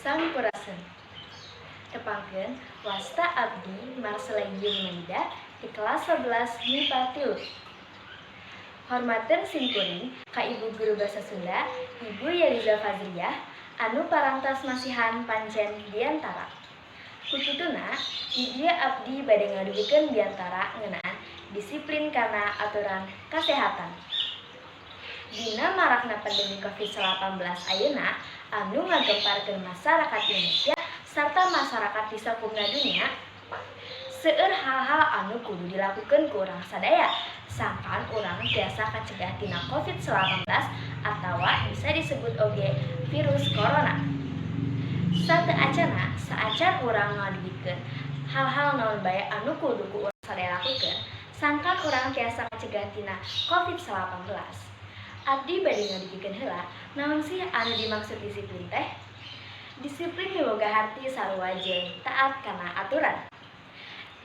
Sampurasun. Tepangkeun wasta abdi Marcelegium Maida di kelas 11 MIPA 3. Hormateun simkuring ka Ibu Guru Basa Sunda, Ibu Yeliza Fazriyah, anu parantos masihan pancen diantara. Kututuna, di dieu abdi bade ngadudukeun diantara ngeunaan disiplin kana aturan kasehatan. Dina marakna pandemi COVID-19 ayeuna anu ngagemparkeun masyarakat Indonesia sarta masyarakat di sakumna dunia, seueur hal-hal anu kudu dilakukeun ku urang sadaya sangkan urang tiasa kacegah tina COVID-19 atawa bisa disebut oge virus corona. Sateuacana saacan urang ngadudukeun hal-hal naon bae anu kudu ku urang sadaya lakukeun sangkan urang tiasa kacegah tina COVID-19. Abdi bade ngadudukeun heula, naon sih anu dimaksud disiplin teh? Disiplin miboga harti sarua jeung taat kana aturan.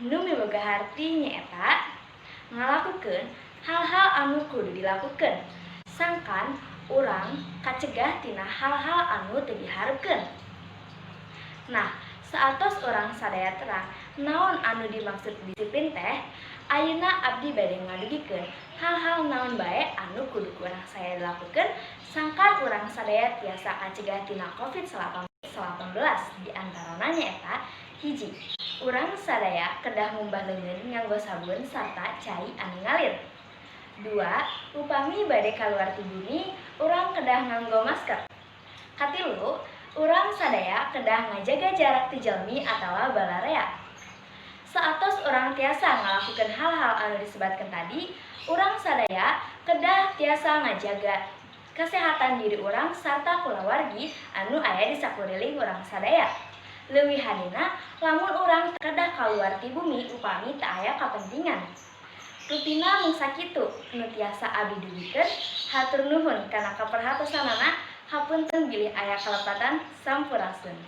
Nu miboga harti nyaeta ngalakukeun hal-hal anu kudu dilakukeun sangkan urang kacegah tina hal-hal anu teu diharepkeun. Nah, saatos urang sadaya terang naon anu dimaksud disiplin teh, ayeuna abdi bade ngadudukeun hal-hal naon bae anu kudu urang sadaya lakukeun sangkan urang sadaya tiasa kacegah tina COVID-19. Di antarana nyaeta hiji, urang sadaya kedah ngumbah leungeun nganggo sabun sarta cai anu ngalir. 2. Upami bade kaluar ti bumi, urang kedah nganggo masker. 3. Urang sadaya kedah ngajaga jarak ti jalmi atawa balarea. Saatos urang tiasa ngalakukeun hal-hal anu disebatkeun tadi, urang sadaya kedah tiasa ngajaga kesehatan diri urang sarta kulawargi anu aya di sakuriling urang sadaya. Leuwih hadena, lamun urang kedah kaluar ti bumi upami teu aya kapentingan. Rutina mung sakitu nu tiasa abdi dudukeun. Hatur nuhun kana kaperhatosanana. Hapunten bilih aya kalepatan. Sampurasun.